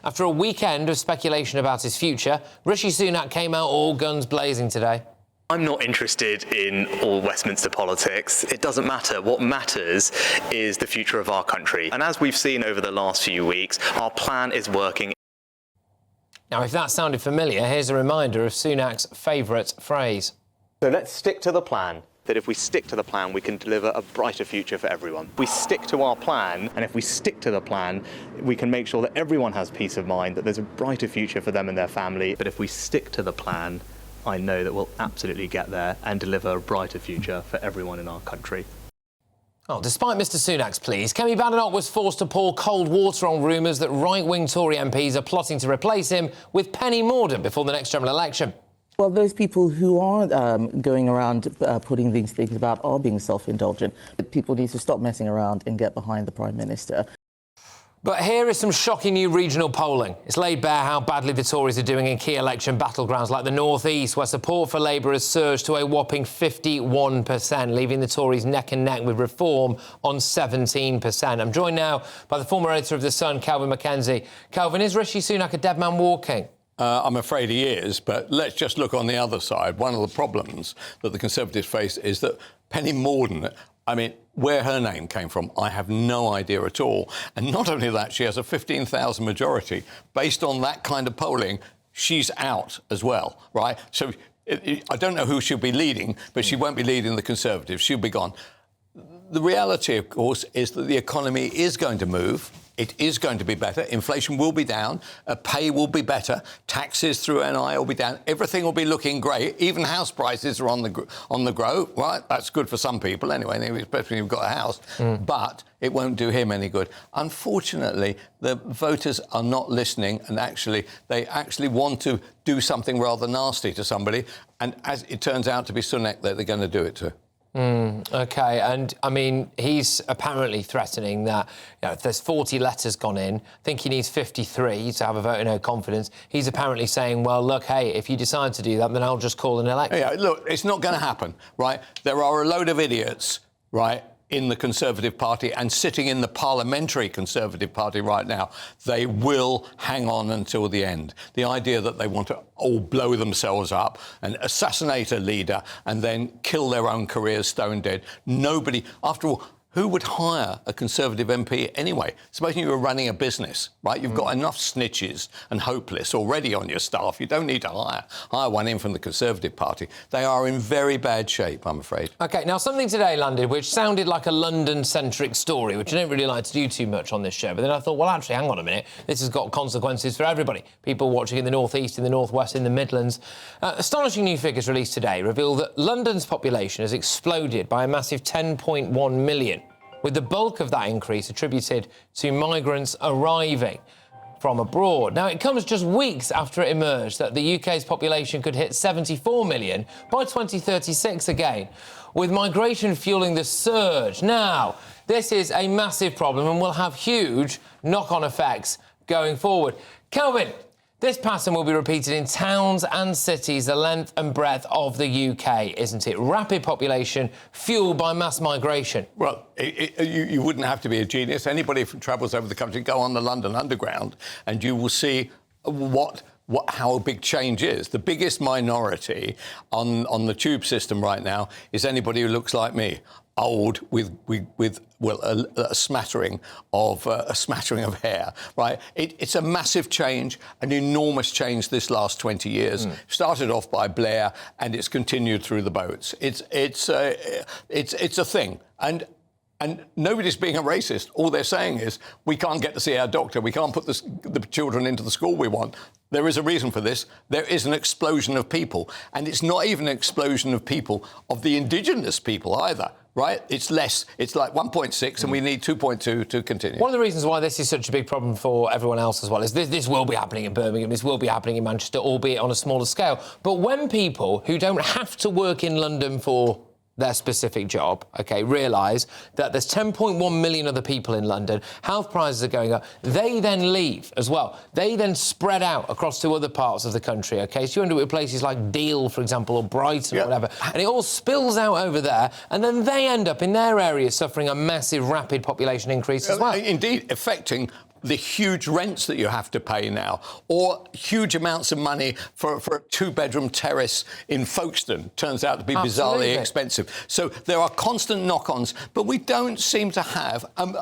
After a weekend of speculation about his future, Rishi Sunak came out all guns blazing today. I'm not interested in all Westminster politics. It doesn't matter. What matters is the future of our country. And as we've seen over the last few weeks, our plan is working. Now, if that sounded familiar, here's a reminder of Sunak's favourite phrase. So let's stick to the plan. That if we stick to the plan, we can deliver a brighter future for everyone. We stick to our plan, and if we stick to the plan, we can make sure that everyone has peace of mind, that there's a brighter future for them and their family. But if we stick to the plan, I know that we'll absolutely get there and deliver a brighter future for everyone in our country. Oh, despite Mr Sunak's pleas, Kemi Badenoch was forced to pour cold water on rumours that right-wing Tory MPs are plotting to replace him with Penny Mordaunt before the next general election. Well, those people who are going around putting these things about are being self-indulgent. People need to stop messing around and get behind the Prime Minister. But here is some shocking new regional polling. It's laid bare how badly the Tories are doing in key election battlegrounds like the North East, where support for Labour has surged to a whopping 51%, leaving the Tories neck and neck with Reform on 17%. I'm joined now by the former editor of The Sun, Kelvin MacKenzie. Kelvin, is Rishi Sunak a dead man walking? I'm afraid he is, but let's just look on the other side. One of the problems that the Conservatives face is that Penny Mordaunt, I mean, where her name came from, I have no idea at all. And not only that, she has a 15,000 majority. Based on that kind of polling, she's out as well, right? So I don't know who she'll be leading, but she won't be leading the Conservatives. She'll be gone. The reality, of course, is that the economy is going to move. It is going to be better. Inflation will be down. Pay will be better. Taxes through NI will be down. Everything will be looking great. Even house prices are on the grow. Right? That's good for some people anyway, especially if you've got a house. But it won't do him any good. Unfortunately, the voters are not listening, and they actually want to do something rather nasty to somebody. And as it turns out to be Sunak that they're going to do it to. OK, and, I mean, he's apparently threatening that, you know, if there's 40 letters gone in, I think he needs 53 to have a vote of no confidence. He's apparently saying, well, look, hey, if you decide to do that, then I'll just call an election. Yeah, look, it's not going to happen, right? There are a load of idiots, right, in the Conservative Party and sitting in the parliamentary Conservative Party right now. They will hang on until the end. The idea that they want to all blow themselves up and assassinate a leader and then kill their own careers stone dead. Nobody, after all, who would hire a Conservative MP anyway? Supposing you were running a business, right? You've got enough snitches and hopeless already on your staff. You don't need to hire one in from the Conservative Party. They are in very bad shape, I'm afraid. OK, now something today landed which sounded like a London-centric story, which I don't really like to do too much on this show. But then I thought, well, actually, hang on a minute. This has got consequences for everybody. People watching in the North East, in the North West, in the Midlands. Astonishing new figures released today reveal that London's population has exploded by a massive 10.1 million. With the bulk of that increase attributed to migrants arriving from abroad. Now, it comes just weeks after it emerged that the UK's population could hit 74 million by 2036 again, with migration fueling the surge. Now, this is a massive problem and will have huge knock-on effects going forward. Kelvin, this pattern will be repeated in towns and cities the length and breadth of the UK, isn't it? Rapid population fueled by mass migration. Well, you wouldn't have to be a genius. Anybody who travels over the country, go on the London Underground, and you will see how a big change is. The biggest minority on the tube system right now is anybody who looks like me. Old with a smattering of hair, right? It's a massive change, an enormous change this last 20 years. Started off by Blair, and it's continued through the boats. It's a thing, and nobody's being a racist. All they're saying is we can't get to see our doctor. We can't put the children into the school we want. There is a reason for this. There is an explosion of people, and it's not even an explosion of people of the indigenous people either. Right? It's less. It's like 1.6 and we need 2.2 to continue. One of the reasons why this is such a big problem for everyone else as well is this will be happening in Birmingham, this will be happening in Manchester, albeit on a smaller scale. But when people who don't have to work in London for their specific job, OK, realise that there's 10.1 million other people in London, health prices are going up, they then leave as well. They then spread out across to other parts of the country, OK? So you end up with places like Deal, for example, or Brighton or whatever, and it all spills out over there, and then they end up in their areas suffering a massive, rapid population increase as well. Indeed, affecting the huge rents that you have to pay now, or huge amounts of money for a two-bedroom terrace in Folkestone turns out to be bizarrely expensive. So there are constant knock-ons, but we don't seem to have, and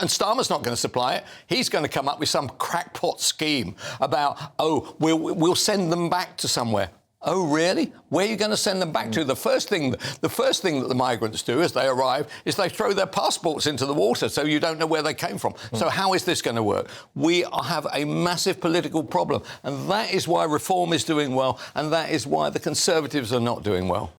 Starmer's not going to supply it. He's going to come up with some crackpot scheme about, oh, we'll send them back to somewhere. Oh, really? Where are you going to send them back to? The first thing that the migrants do as they arrive is they throw their passports into the water, so you don't know where they came from. So how is this going to work? We have a massive political problem, and that is why Reform is doing well, and that is why the Conservatives are not doing well.